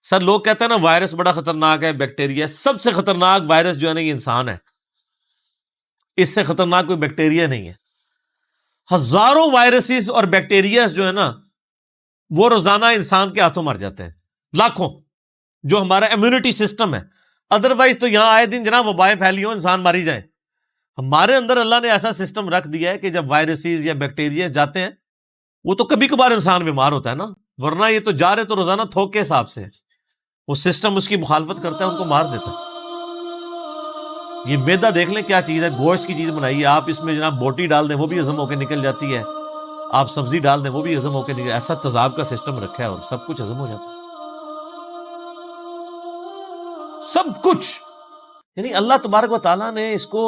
سر لوگ کہتے ہیں نا وائرس بڑا خطرناک ہے، بیکٹیریا، سب سے خطرناک وائرس جو ہے نا یہ انسان ہے، اس سے خطرناک کوئی بیکٹیریا نہیں ہے۔ ہزاروں وائرسز اور بیکٹیریاز جو ہے نا وہ روزانہ انسان کے ہاتھوں مر جاتے ہیں، لاکھوں، جو ہمارا امیونٹی سسٹم ہے۔ ادروائز تو یہاں آئے دن جناب وبائیں پھیلی ہوں، انسان ماری جائیں۔ ہمارے اندر اللہ نے ایسا سسٹم رکھ دیا ہے کہ جب وائرسز یا بیکٹیریا جاتے ہیں وہ تو کبھی کبھار انسان بیمار ہوتا ہے نا، ورنہ یہ تو جا رہے تو روزانہ تھوک کے حساب سے وہ سسٹم اس کی مخالفت کرتا ہے، ان کو مار دیتا ہے۔ یہ میدا دیکھ لیں کیا چیز ہے، گوشت کی چیز بنائی ہے، آپ اس میں جناب بوٹی ڈال دیں وہ بھی ہضم ہو کے نکل جاتی ہے، آپ سبزی ڈال دیں وہ بھی ہضم ہو کے نکل، ایسا تیزاب کا سسٹم رکھا ہے اور سب کچھ ہضم ہو جاتا ہے، سب کچھ۔ یعنی اللہ تبارک و تعالیٰ نے اس کو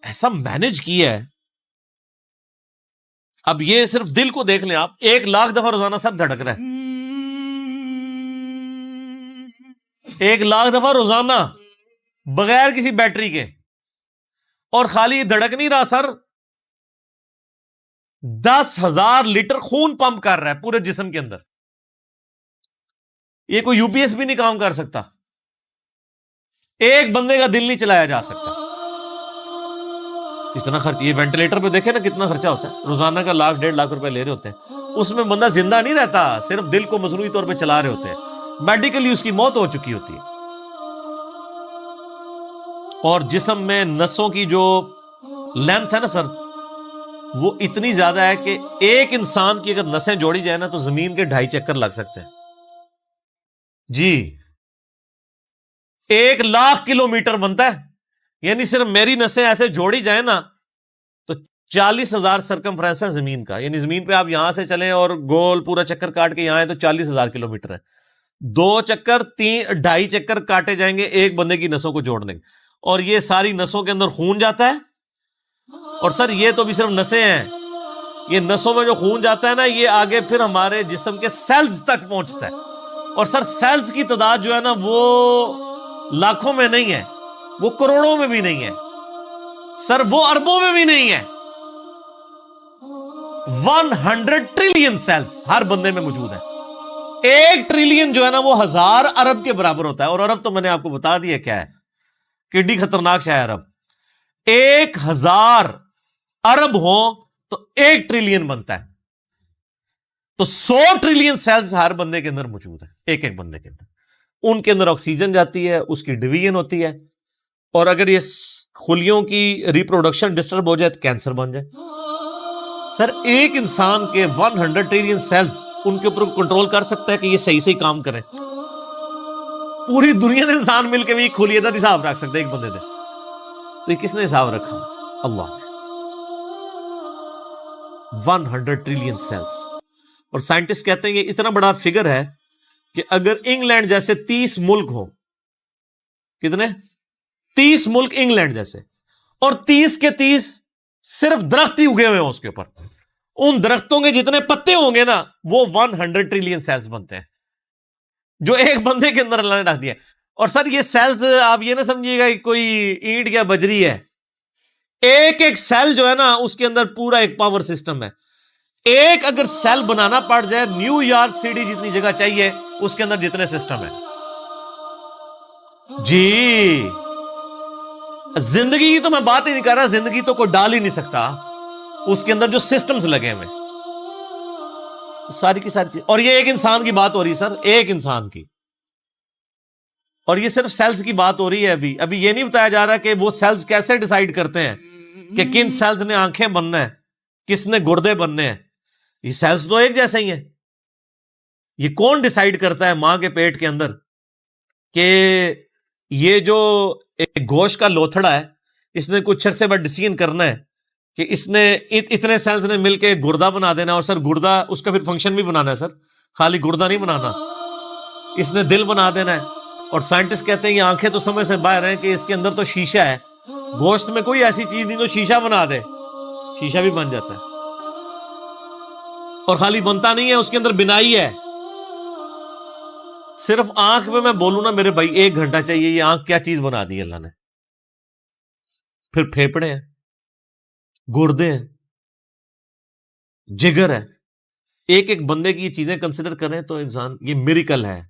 ایسا مینج کیا ہے۔ اب یہ صرف دل کو دیکھ لیں آپ، 1,00,000 دفعہ روزانہ سر دھڑک رہا ہے، 1,00,000 دفعہ روزانہ بغیر کسی بیٹری کے، اور خالی دھڑک نہیں رہا سر، 10,000 لیٹر خون پمپ کر رہا ہے پورے جسم کے اندر۔ یہ کوئی یو پی ایس بھی نہیں کام کر سکتا، ایک بندے کا دل نہیں چلایا جا سکتا، اتنا خرچ۔ یہ وینٹیلیٹر پہ دیکھیں نا کتنا خرچہ ہوتا ہے، روزانہ کا 1,00,000 1.5 لاکھ روپے لے رہے ہوتے ہیں، اس میں بندہ زندہ نہیں رہتا، صرف دل کو مصنوعی طور پہ چلا رہے ہوتے ہیں، میڈیکلی اس کی موت ہو چکی ہوتی ہے۔ اور جسم میں نسوں کی جو لینتھ ہے نا سر وہ اتنی زیادہ ہے کہ ایک انسان کی اگر نسیں جوڑی جائے نا تو زمین کے 2.5 چکر لگ سکتے ہیں جی، 1,00,000 کلومیٹر بنتا ہے، یعنی صرف میری نسیں ایسے جوڑی جائیں نا تو 40,000 سرکمفرنس ہے زمین کا، یعنی زمین پہ آپ یہاں سے چلیں اور گول پورا چکر کاٹ کے یہاں آئے تو 40,000 کلومیٹر ہے، 2 چکر 2.5 چکر کاٹے جائیں گے ایک بندے کی نسوں کو جوڑنے کے، اور یہ ساری نسوں کے اندر خون جاتا ہے۔ اور سر یہ تو بھی صرف نسیں ہیں، یہ نسوں میں جو خون جاتا ہے نا یہ آگے پھر ہمارے جسم کے سیلز تک پہنچتا ہے، اور سر سیلز کی تعداد جو ہے نا وہ لاکھوں میں نہیں ہے، وہ کروڑوں میں بھی نہیں ہے سر، وہ اربوں میں بھی نہیں ہے، 100 ٹریلین سیلز ہر بندے میں موجود ہے۔ 1 ٹریلین جو ہے نا وہ 1000 ارب کے برابر ہوتا ہے، اور ارب تو میں نے آپ کو بتا دیا کیا ہے، کڈی خطرناک شے ہے ارب۔ 1000 ارب ہو تو 1 ٹریلین بنتا ہے، تو 100 ٹریلین سیلز ہر بندے کے اندر موجود ہے، ایک ایک بندے کے اندر، ان کے اندر آکسیجن جاتی ہے، اس کی ڈویژن ہوتی ہے، اور اگر یہ خلیوں کی ریپروڈکشن ڈسٹرب ہو جائے تو کینسر بن جائے۔ سر ایک انسان کے 100 ٹریلین سیلز ان کے اوپر کنٹرول کر سکتا ہے کہ یہ صحیح صحیح کام کریں؟ پوری دنیا نے انسان مل کے بھی خلیے کا حساب رکھ سکتے ایک بندے دے، تو یہ کس نے حساب رکھا؟ اللہ نے۔ 100 ٹریلین سیلز، اور سائنٹسٹ کہتے ہیں یہ اتنا بڑا فگر ہے کہ اگر انگلینڈ جیسے 30 ملک ہو، کتنے؟ 30 ملک انگلینڈ جیسے، اور 30 کے 30 صرف درخت ہی اگے ہوئے ہوں اس کے اوپر، ان درختوں کے جتنے پتے ہوں گے نا وہ 100 ٹریلین سیلز بنتے ہیں، جو ایک بندے کے اندر اللہ نے رکھ دیا۔ اور سر یہ سیلز آپ یہ نہ سمجھیے گا کہ کوئی اینٹ یا بجری ہے، ایک ایک سیل جو ہے نا اس کے اندر پورا ایک پاور سسٹم ہے۔ ایک اگر سیل بنانا پڑ جائے، نیو یارک سٹی جتنی جگہ چاہیے اس کے اندر جتنے سسٹم ہے جی۔ زندگی کی تو میں بات ہی نہیں کر رہا، زندگی تو کوئی ڈال ہی نہیں سکتا، اس کے اندر جو سسٹمز لگے ہوئے ساری کی ساری چیز۔ اور یہ ایک انسان کی بات ہو رہی ہے سر، ایک انسان کی، اور یہ صرف سیلز کی بات ہو رہی ہے۔ ابھی یہ نہیں بتایا جا رہا کہ وہ سیلز کیسے ڈیسائیڈ کرتے ہیں کہ کن سیلز نے آنکھیں بننا ہے، کس نے گردے بننے ہیں۔ یہ سیلز تو ایک جیسے ہی ہیں، یہ کون ڈیسائیڈ کرتا ہے ماں کے پیٹ کے اندر کہ یہ جو ایک گوشت کا لوتھڑا ہے اس نے کچھ عرصے بعد ڈیسیژن کرنا ہے کہ اس نے اتنے سیلز نے مل کے گردہ بنا دینا، اور سر گردہ اس کا پھر فنکشن بھی بنانا ہے سر، خالی گردہ نہیں بنانا، اس نے دل بنا دینا ہے۔ اور سائنٹسٹ کہتے ہیں یہ آنکھیں تو سمجھ سے باہر ہیں کہ اس کے اندر تو شیشہ ہے، گوشت میں کوئی ایسی چیز نہیں تو شیشہ بنا دے، شیشہ بھی بن جاتا ہے، اور خالی بنتا نہیں ہے، اس کے اندر بنائی ہے۔ صرف آنکھ میں بولوں نا میرے بھائی 1 گھنٹہ چاہیے، یہ آنکھ کیا چیز بنا دی اللہ نے۔ پھر پھیپڑے ہیں، گردے ہیں، جگر ہے، ایک ایک بندے کی یہ چیزیں کنسیڈر کریں تو انسان، یہ میریکل ہے۔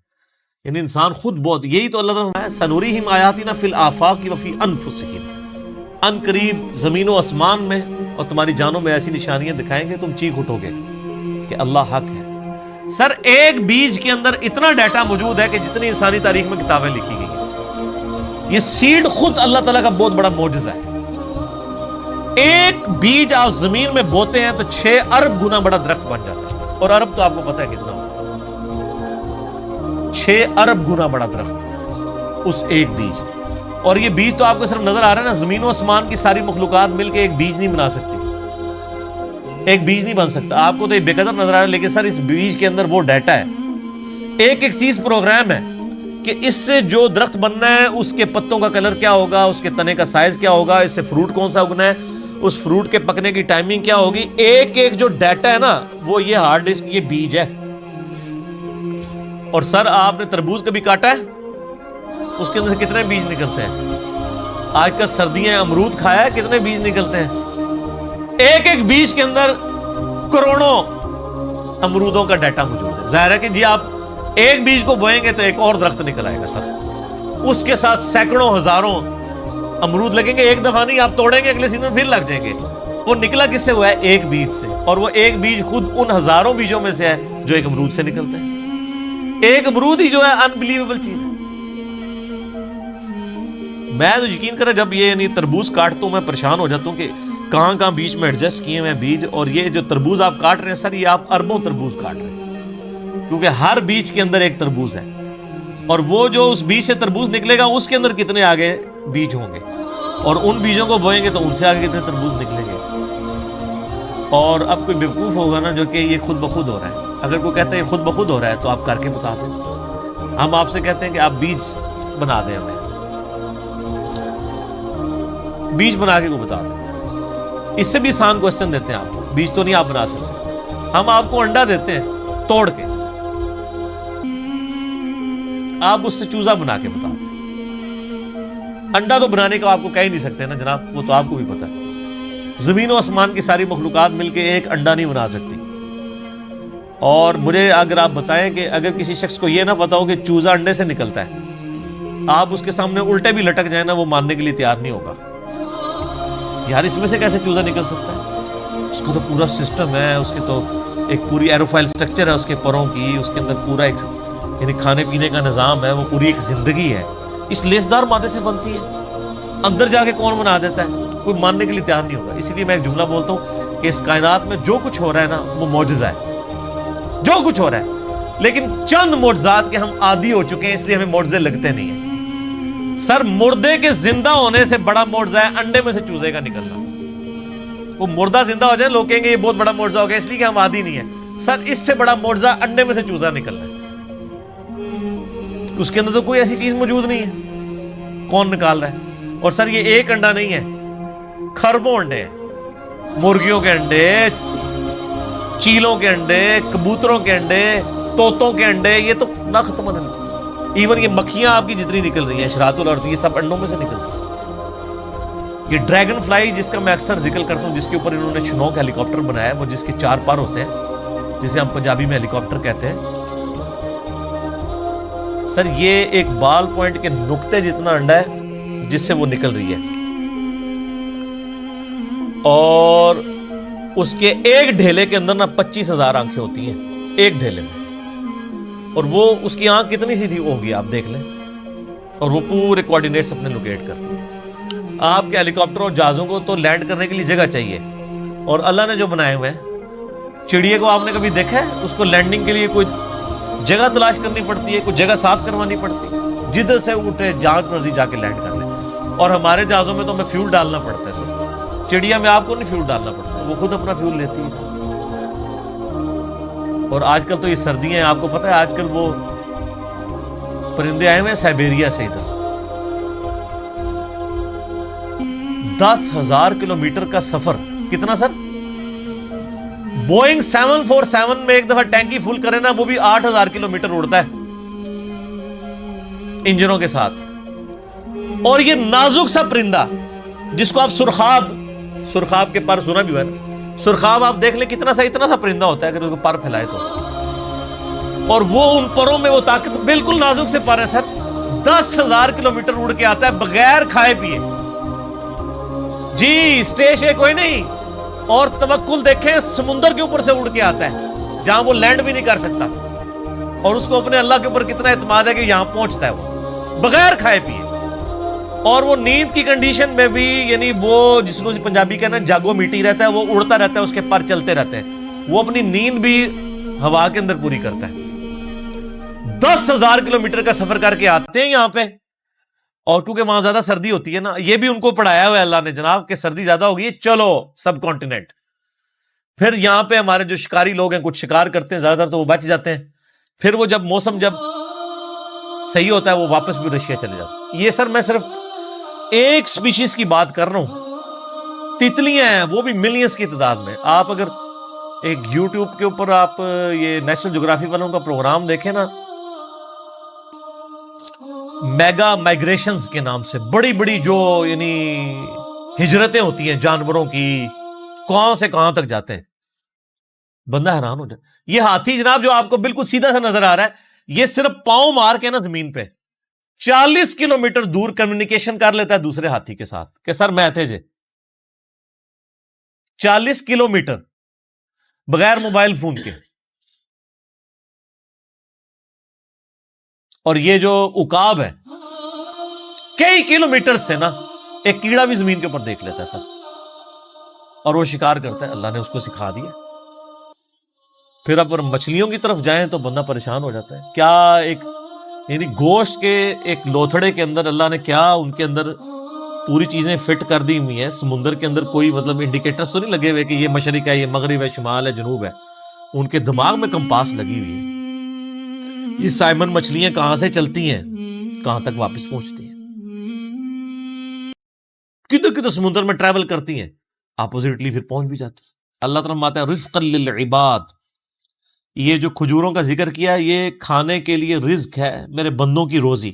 یعنی انسان خود بہت، یہی تو اللہ تعالیٰ نے فرمایا سنوریہم آیاتنا فی الآفاق وفی انفسہم، ان قریب زمین و آسمان میں اور تمہاری جانوں میں ایسی نشانیاں دکھائیں گے تم چیخ اٹھو گے کہ اللہ حق ہے۔ سر ایک بیج کے اندر اتنا ڈیٹا موجود ہے کہ جتنی انسانی تاریخ میں کتابیں لکھی گئی ہیں۔ یہ سیڈ خود اللہ تعالیٰ کا بہت بڑا معجزہ ہے۔ ایک بیج آپ زمین میں بوتے ہیں تو 6 ارب گنا بڑا درخت بن جاتا ہے، اور ارب تو آپ کو پتہ ہے کتنا ہوتا ہے، 6 ارب گنا بڑا درخت اس ایک بیج۔ اور یہ بیج تو آپ کو صرف نظر آ رہا ہے نا، زمین و آسمان کی ساری مخلوقات مل کے ایک بیج نہیں بنا سکتی، ایک بیج نہیں بن سکتا۔ آپ کو تو یہ بے قدر نظر آ رہا ہے، لیکن سر اس بیج کے اندر وہ ڈیٹا ہے، ایک ایک چیز پروگرام ہے کہ اس سے جو درخت بننا ہے اس کے پتوں کا کلر کیا ہوگا، اس کے تنے کا سائز کیا ہوگا، اس سے فروٹ کون سا اگنا ہے، اس فروٹ کے پکنے کی ٹائمنگ کیا ہوگی، ایک ایک جو ڈیٹا ہے نا وہ یہ ہارڈ ڈسک، یہ بیج ہے۔ اور سر آپ نے تربوز کبھی کاٹا ہے؟ اس کے اندر سے کتنے بیج نکلتے ہیں؟ آج کل سردیاں امرود کھایا ہے، کتنے بیج نکلتے ہیں؟ ایک ایک بیج کے اندر کروڑوں امرودوں کا ڈیٹا موجود ہے۔ ظاہر ہے کہ جی آپ ایک بیج کو بوئیں گے تو ایک اور درخت نکل آئے گا سر، اس کے ساتھ سینکڑوں ہزاروں امرود لگیں گے، ایک دفعہ نہیں، آپ توڑیں گے اگلے سیزن پھر لگ جائیں گے۔ وہ نکلا کس سے ہوا ہے؟ ایک بیج سے، اور وہ ایک بیج خود ان ہزاروں بیجوں میں سے ہے جو ایک امرود سے نکلتے ہیں۔ ایک امرود ہی جو ہے انبلیویبل چیز ہے۔ میں تو یقین کریں جب یہ یعنی تربوز کاٹتا ہوں میں پریشان ہو جاتا ہوں کہ کہاں کہاں بیچ میں ایڈجسٹ کیے ہوئے بیج، اور یہ جو تربوز آپ کاٹ رہے ہیں سر، یہ آپ اربوں تربوز کاٹ رہے ہیں، کیونکہ ہر بیج کے اندر ایک تربوز ہے، اور وہ جو اس بیج سے تربوز نکلے گا اس کے اندر کتنے آگے بیج ہوں گے، اور ان بیجوں کو بوئیں گے تو ان سے آگے کتنے تربوز نکلیں گے۔ اور اب کوئی بیوقوف ہوگا نا جو کہ یہ خود بخود ہو رہا ہے، اگر کوئی کہتا ہے یہ خود بخود ہو رہا ہے تو آپ کر کے بتا دیں۔ ہم آپ سے کہتے ہیں کہ آپ بیج بنا دیں، ہمیں بیج بنا کے کو بتا دیں۔ اس سے بھی آسان کوسچن دیتے ہیں آپ کو، بیج تو نہیں آپ بنا سکتے، ہم آپ کو انڈا دیتے ہیں توڑ کے، آپ اس سے چوزا بنا کے بتا دیں۔ انڈا تو بنانے کا آپ کو کہہ ہی نہیں سکتے نا جناب، وہ تو آپ کو بھی پتا ہے۔ زمین و آسمان کی ساری مخلوقات مل کے ایک انڈا نہیں بنا سکتی۔ اور مجھے اگر آپ بتائیں کہ اگر کسی شخص کو یہ نہ پتا ہو کہ چوزا انڈے سے نکلتا ہے، آپ اس کے سامنے الٹے بھی لٹک جائیں نا، وہ ماننے کے لیے تیار نہیں ہوگا۔ یار اس میں سے کیسے چوزا نکل سکتا ہے؟ اس کو تو پورا سسٹم ہے، اس کے تو ایک پوری ایروفائل سٹرکچر ہے اس کے پروں کی، اس کے اندر پورا ایک یعنی کھانے پینے کا نظام ہے، وہ پوری ایک زندگی ہے، اس لیسدار مادے سے بنتی ہے۔ اندر جا کے کون بنا دیتا ہے؟ کوئی ماننے کے لیے تیار نہیں ہوگا۔ اسی لیے میں ایک جملہ بولتا ہوں کہ اس کائنات میں جو کچھ ہو رہا ہے نا وہ معجزہ ہے، جو کچھ ہو رہا ہے، لیکن چند معجزات کے ہم عادی ہو چکے ہیں، اس لیے ہمیں معجزے لگتے نہیں ہیں۔ سر مردے کے زندہ ہونے سے بڑا معجزہ ہے انڈے میں سے چوزے کا نکلنا۔ وہ مردہ زندہ ہو جائے، لوگ کہیں گے یہ بہت بڑا معجزہ ہو گیا، اس لیے کہ ہم عادی نہیں ہیں۔ سر اس سے بڑا معجزہ انڈے میں سے چوزا نکلنا ہے، اس کے اندر تو کوئی ایسی چیز موجود نہیں ہے، کون نکال رہا ہے؟ اور سر یہ ایک انڈا نہیں ہے، خربوں انڈے ہیں، مرغیوں کے انڈے، چیلوں کے انڈے، کبوتروں کے انڈے، طوطوں کے انڈے، یہ تو نہ ختم ہونے والی چیز۔ ایون یہ مکھیاں آپ کی جتنی نکل رہی ہیں شراط الارض، یہ سب انڈوں میں سے نکلتی ہیں۔ یہ ڈریگن فلائی جس کا میں اکثر ذکر کرتا ہوں، جس کے اوپر انہوں نے شنوک ہیلی کاپٹر بنایا ہے، وہ جس کے 4 پر ہوتے ہیں، جسے ہم پنجابی میں ہیلی کاپٹر کہتے ہیں۔ سر یہ ایک بال پوائنٹ کے نقطے جتنا انڈا ہے جس سے وہ نکل رہی ہے، اور اس کے ایک ڈھیلے کے اندر نا 25,000 آنکھیں ہوتی ہیں ایک ڈھیلے میں، اور وہ اس کی آنکھ کتنی سی تھی ہوگی آپ دیکھ لیں، اور وہ پورے کوارڈینیٹس اپنے لوکیٹ کرتی ہے۔ آپ کے ہیلی کاپٹر اور جہازوں کو تو لینڈ کرنے کے لیے جگہ چاہیے، اور اللہ نے جو بنائے ہوئے ہیں، چڑیے کو آپ نے کبھی دیکھا ہے اس کو لینڈنگ کے لیے کوئی جگہ تلاش کرنی پڑتی ہے، کوئی جگہ صاف کروانی پڑتی ہے، جدھر سے اٹھے جہاں مرضی جا کے لینڈ کر لیں۔ اور ہمارے جہازوں میں تو ہمیں فیول ڈالنا پڑتا ہے سر، چڑیا میں آپ کو نہیں فیول ڈالنا پڑتا، وہ خود اپنا فیول لیتی ہے۔ اور آج کل تو یہ سردیاں ہیں، آپ کو پتہ ہے آج کل وہ پرندے آئے ہوئے ہیں سائبیریا سے، ادھر 10,000 کلومیٹر کا سفر۔ کتنا سر؟ بوئنگ 747 میں ایک دفعہ ٹینکی فل کرے نا، وہ بھی 8,000 کلومیٹر اڑتا ہے انجنوں کے ساتھ۔ اور یہ نازک سا پرندہ جس کو آپ سرخاب کے پر سنا بھی ہوا ہے، سرخاب آپ دیکھ لیں کتنا سا اتنا سا پرندہ ہوتا ہے اگر اس کو پر پھیلائے تو، اور وہ ان پروں میں وہ طاقت، بالکل نازک سے پر ہے سر، 10,000 کلومیٹر اڑ کے آتا ہے بغیر کھائے پیے، جی اسٹیش ہے کوئی نہیں، اور توکل دیکھیں سمندر کے اوپر سے اڑ کے آتا ہے جہاں وہ لینڈ بھی نہیں کر سکتا، اور اس کو اپنے اللہ کے اوپر کتنا اعتماد ہے کہ یہاں پہنچتا ہے وہ بغیر کھائے پیے، اور وہ نیند کی کنڈیشن میں بھی، یعنی وہ جس کو پنجابی کہنا جاگو میٹی رہتا ہے، وہ اڑتا رہتا ہے، اس کے پر چلتے رہتے ہیں، وہ اپنی نیند بھی ہوا کے اندر پوری کرتا ہے۔ 10,000 کلومیٹر کا سفر کر کے آتے ہیں یہاں پہ، اور کیونکہ وہاں زیادہ سردی ہوتی ہے نا، یہ بھی ان کو پڑھایا ہوا ہے اللہ نے جناب کہ سردی زیادہ ہوگی، چلو سب کانٹیننٹ۔ پھر یہاں پہ ہمارے جو شکاری لوگ ہیں کچھ شکار کرتے ہیں، زیادہ تر تو وہ بچ جاتے ہیں، پھر وہ جب موسم جب صحیح ہوتا ہے وہ واپس بھی رشیا چلے جاتے ہیں۔ یہ سر میں صرف ایک سپیشیز کی بات کر رہا ہوں، تتلیاں ہیں وہ بھی ملینز کی تعداد میں۔ آپ اگر ایک یوٹیوب کے اوپر آپ یہ نیشنل جغرافی والوں کا پروگرام دیکھیں نا، میگا مائگریشنز کے نام سے بڑی بڑی جو یعنی ہجرتیں ہوتی ہیں جانوروں کی، کہاں سے کہاں تک جاتے ہیں، بندہ حیران ہو جائے۔ یہ ہاتھی جناب جو آپ کو بالکل سیدھا سا نظر آ رہا ہے، یہ صرف پاؤں مار کے نا زمین پہ 40 کلومیٹر دور کمیونیکیشن کر لیتا ہے دوسرے ہاتھی کے ساتھ کہ سر میں تھے جے، 40 کلومیٹر بغیر موبائل فون کے۔ اور یہ جو عقاب ہے کئی کلومیٹر سے نا ایک کیڑا بھی زمین کے اوپر دیکھ لیتا ہے سر، اور وہ شکار کرتا ہے، اللہ نے اس کو سکھا دیا۔ پھر اب مچھلیوں کی طرف جائیں تو بندہ پریشان ہو جاتا ہے، کیا ایک یعنی گوشت کے ایک لوتھڑے کے اندر اللہ نے کیا ان کے اندر پوری چیزیں فٹ کر دی ہوئی ہیں، سمندر کے اندر کوئی مطلب انڈیکیٹرز تو نہیں لگے ہوئے کہ یہ مشرق ہے، یہ مغرب ہے، شمال ہے، جنوب ہے، ان کے دماغ میں کمپاس لگی ہوئی ہے۔ یہ سائمن مچھلیاں کہاں سے چلتی ہیں، کہاں تک واپس پہنچتی ہیں، کدھر کدھر سمندر میں ٹریول کرتی ہیں، اپوزٹلی پھر پہنچ بھی جاتی ہیں۔ اللہ تعالیٰ فرماتا ہے رزقا للعباد، یہ جو کھجوروں کا ذکر کیا یہ کھانے کے لیے رزق ہے، میرے بندوں کی روزی۔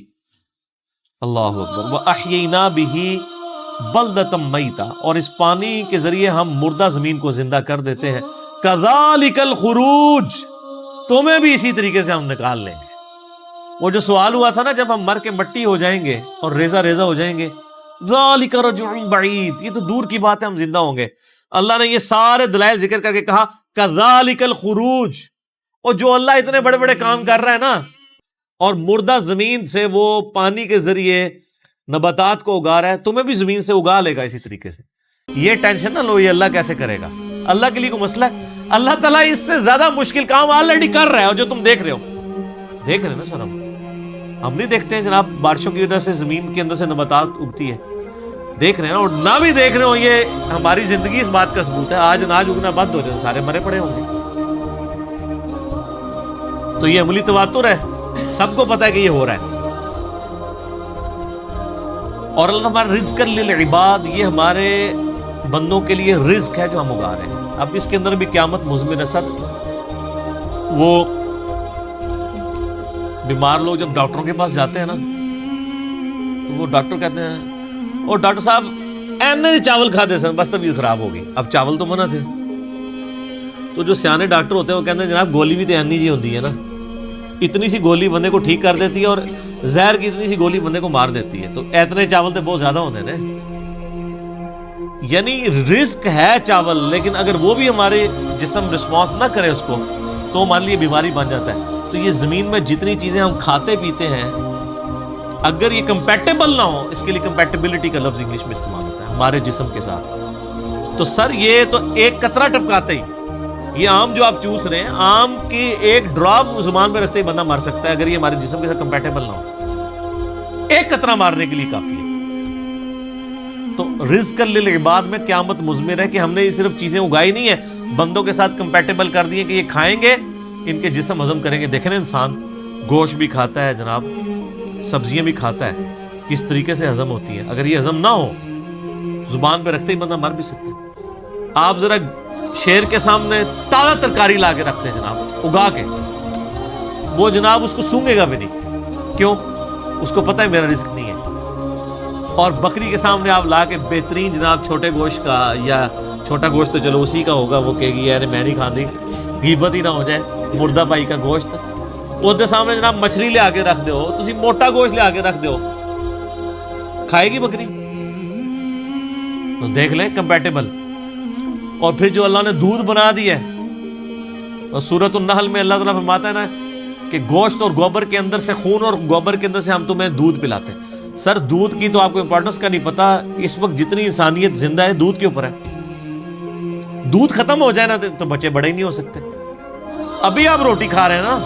اللہ اکبر۔ وَأَحْيَيْنَا بِهِ بَلْدَةً مَيْتًا، اور اس پانی کے ذریعے ہم مردہ زمین کو زندہ کر دیتے ہیں۔ كَذَلِكَ الْخُرُوجِ، تمہیں بھی اسی طریقے سے ہم نکال لیں گے۔ وہ جو سوال ہوا تھا نا جب ہم مر کے مٹی ہو جائیں گے اور ریزہ ریزہ ہو جائیں گے، ذَلِكَ رَجْعٌ بَعِيدٌ، یہ تو دور کی بات ہے، ہم زندہ ہوں گے۔ اللہ نے یہ سارے دلائل ذکر کر کے کہا كَذَلِكَ الْخُرُوجِ، اور جو اللہ اتنے بڑے بڑے کام کر رہا ہے نا، اور مردہ زمین سے وہ پانی کے ذریعے نباتات کو اگا رہا ہے، تمہیں بھی زمین سے اگا لے گا اسی طریقے سے۔ یہ ٹینشن نہ لو یہ اللہ کیسے کرے گا، اللہ کے لیے کوئی مسئلہ ہے؟ اللہ تعالیٰ اس سے زیادہ مشکل کام آلریڈی کر رہا ہے، اور جو تم دیکھ رہے ہو، دیکھ رہے ہیں نا سر، ہم نہیں دیکھتے ہیں جناب بارشوں کی وجہ سے زمین کے اندر سے نباتات اگتی ہے، دیکھ رہے ہیں نا، اور نہ بھی دیکھ رہے ہو یہ ہماری زندگی اس بات کا ثبوت ہے۔ آج اناج اگنا بند ہو جائے سارے مرے پڑے ہوں گے، تو یہ عملی تواتر ہے، سب کو پتا ہے کہ یہ ہو رہا ہے۔ اور اللہ ہمارا رزق للعباد، یہ ہمارے بندوں کے لیے رزق ہے جو ہم اگا رہے ہیں۔ اب اس کے اندر بھی قیامت مضمر ہے سر۔ وہ بیمار لوگ جب ڈاکٹروں کے پاس جاتے ہیں نا، تو وہ ڈاکٹر کہتے ہیں اور ڈاکٹر صاحب اینے چاول کھاتے سن بس طبیعت خراب ہو گئی۔ اب چاول تو منع تھے، تو جو سیانے ڈاکٹر ہوتے ہیں وہ کہتے ہیں جناب گولی بھی تو اینی جی ہوتی ہے نا، اتنی سی گولی بندے کو ٹھیک کر دیتی ہے، اور زہر کی اتنی سی گولی بندے کو مار دیتی ہے، تو اتنے چاول تو بہت زیادہ ہوتے ہیں۔ یعنی رزق ہے چاول، لیکن اگر وہ بھی ہمارے جسم رسپانس نہ کرے اس کو، تو ہمارے لیے بیماری بن جاتا ہے۔ تو یہ زمین میں جتنی چیزیں ہم کھاتے پیتے ہیں، اگر یہ کمپیٹیبل نہ ہو، اس کے لیے کمپیٹیبلٹی کا لفظ انگلش میں استعمال ہوتا ہے ہمارے جسم کے ساتھ، تو سر یہ تو ایک قطرہ ٹپکاتے ہی، یہ آم جو آپ چوس رہے ہیں، آم کی ایک ڈراپ زبان پہ رکھتے ہی بندہ مر سکتا ہے اگر یہ ہمارے جسم کے ساتھ کمپیٹیبل نہ ہو، ایک قطرہ مارنے کے لیے کافی ہے۔ تو رزق للعباد میں قیامت مضمر ہے کہ ہم نے یہ صرف چیزیں اگائی نہیں ہیں، بندوں کے ساتھ کمپیٹیبل کر دیے کہ یہ کھائیں گے ان کے جسم ہضم کریں گے۔ دیکھیں نا انسان گوشت بھی کھاتا ہے جناب، سبزیاں بھی کھاتا ہے، کس طریقے سے ہضم ہوتی ہیں، اگر یہ ہضم نہ ہو زبان پہ رکھتے ہی بندہ مر بھی سکتا ہے۔ آپ ذرا شیر کے سامنے تازہ ترکاری لا کے رکھتے ہیں جناب اگا کے، وہ جناب اس کو سونگے گا بھی نہیں، کیوں؟ اس کو پتہ ہے میرا رزق نہیں ہے۔ اور بکری کے سامنے آپ لا کے بہترین جناب چھوٹے گوشت کا، یا چھوٹا گوشت تو چلو اسی کا ہوگا، وہ کہے گی یار میں نہیں کھاندی، غیبت ہی نہ ہو جائے، مردہ پائی کا گوشت، ਉਹਦੇ ਸਾਹਮਣੇ جناب مچھلی لے آ کے رکھ دو, تسی موٹا گوشت لے آ کے رکھ دو, کھائے گی بکری؟ تو دیکھ لیں کمپیٹیبل. اور پھر جو اللہ نے دودھ بنا دیا ہے, اور سورۃ النحل میں اللہ تعالیٰ فرماتا ہے نا کہ گوشت اور گوبر کے اندر سے, خون اور گوبر کے اندر سے ہم تمہیں دودھ پلاتے ہیں. سر دودھ کی تو آپ کو امپورٹنس کا نہیں پتا. اس وقت جتنی انسانیت زندہ ہے دودھ کے اوپر ہے. دودھ ختم ہو جائے نا تو بچے بڑے ہی نہیں ہو سکتے. ابھی آپ روٹی کھا رہے ہیں نا,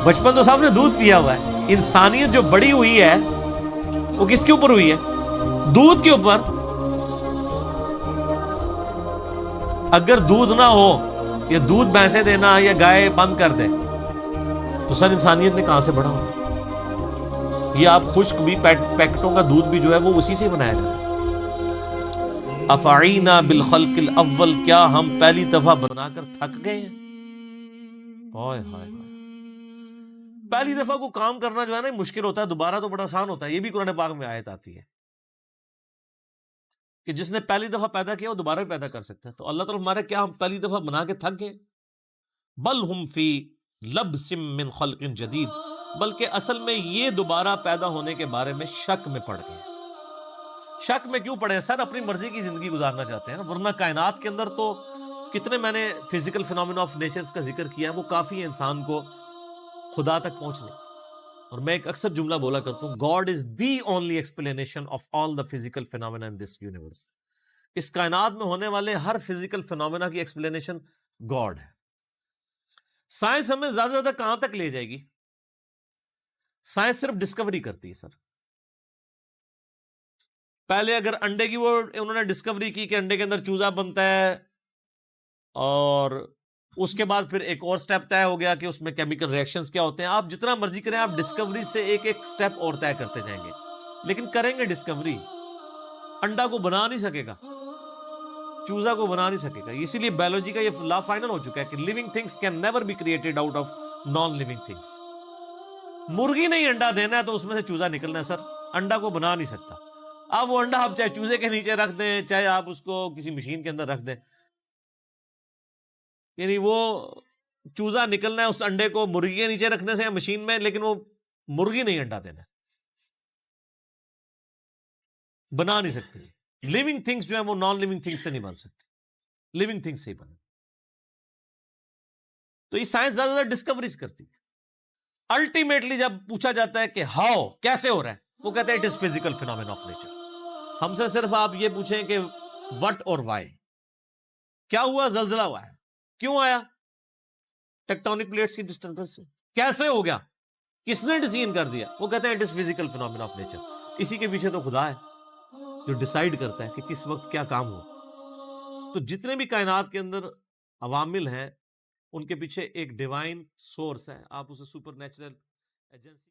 بچپن تو سب نے دودھ پیا ہوا ہے. انسانیت جو بڑی ہوئی ہے وہ کس کے اوپر ہوئی ہے؟ دودھ کے اوپر. اگر دودھ نہ ہو, یا دودھ بھینسیں دینا یا گائے بند کر دے, تو سر انسانیت نے کہاں سے بڑھا ہو؟ یہ آپ خشک بھی پیکٹوں کا دودھ بھی جو ہے وہ اسی سے بنایا جاتا ہے. افعینا بالخلق الاول, کیا ہم پہلی دفعہ بنا کر تھک گئے ہیں؟ ہائے ہائے ہائے. پہلی دفعہ کو کام کرنا جو ہے نا مشکل ہوتا ہے, دوبارہ تو بڑا آسان ہوتا ہے. یہ بھی قرآن پاک میں آیت آتی ہے کہ جس نے پہلی دفعہ پیدا کیا وہ دوبارہ بھی پیدا کر سکتا ہے. تو اللہ تعالیٰ ہمارے, کیا ہم پہلی دفعہ بنا کے تھک گئے؟ بل ہم فی لبس من خلق جدید, بلکہ اصل میں یہ دوبارہ پیدا ہونے کے بارے میں شک میں پڑ گئے. شک میں کیوں پڑے ہیں سر؟ اپنی مرضی کی زندگی گزارنا چاہتے ہیں نا, ورنہ کائنات کے اندر تو کتنے, میں نے فزیکل فینومینا آف نیچرز کا ذکر کیا ہے, وہ کافی ہے انسان کو خدا تک پہنچنے. اور میں ایک اکثر جملہ بولا کرتا ہوں, God is the only explanation of all the physical phenomena in this universe. اس کائنات میں ہونے والے ہر فزیکل فینومینا کی ایکسپلینیشن گاڈ ہے. سائنس ہمیں زیادہ زیادہ کہاں تک لے جائے گی؟ سائنس صرف ڈسکوری کرتی ہے سر. پہلے اگر انڈے کی وہ انہوں نے ڈسکوری کی کہ انڈے کے اندر چوزا بنتا ہے, اور اس کے بعد پھر ایک اور سٹیپ طے ہو گیا کہ اس میں کیمیکل ریئیکشنز کیا ہوتے ہیں. آپ جتنا مرضی کریں, آپ ڈسکوری سے ایک ایک سٹیپ اور طے کرتے جائیں گے, لیکن کریں گے ڈسکوری. انڈا کو بنا نہیں سکے گا, چوزا کو بنا نہیں سکے گا. اسی لیے بایولوجی کا یہ لا فائنل ہو چکا ہے کہ living things can never be created out of non living things. مرغی نہیں انڈا دینا ہے تو اس میں سے چوزا نکلنا ہے سر, انڈا کو بنا نہیں سکتا. اب وہ انڈا آپ چاہے چوزے کے نیچے رکھ دیں, چاہے آپ اس کو کسی مشین کے اندر رکھ دیں, یعنی وہ چوزا نکلنا ہے اس انڈے کو مرغی کے نیچے رکھنے سے یا مشین میں, لیکن وہ مرغی نہیں انڈا دینا, بنا نہیں سکتی. لیونگ تھنگس جو ہے وہ نان لیونگ تھنگس سے نہیں بن سکتی, لیونگ تھنگس سے ہی بنے. تو یہ سائنس زیادہ زیادہ ڈسکوریز کرتی ہے. الٹیمیٹلی جب پوچھا جاتا ہے کہ ہاؤ, کیسے ہو رہا ہے, وہ کہتے ہیں it is physical phenomena of nature. ہم سے صرف آپ یہ پوچھیں کہ وٹ اور وائی, کیا ہوا؟ زلزلہ ہوا ہے, کیوں آیا؟ ٹیکٹونک پلیٹس کی ڈسٹربنس سے. کیسے ہو گیا؟ کس نے ڈیزائن کر دیا؟ وہ کہتے ہیں it is physical phenomena of nature. اسی کے پیچھے تو خدا ہے جو ڈیسائیڈ کرتا ہے کہ کس وقت کیا کام ہو. تو جتنے بھی کائنات کے اندر عوامل ہیں ان کے پیچھے ایک ڈیوائن سورس ہے, آپ اسے سپر نیچرل ایجنسی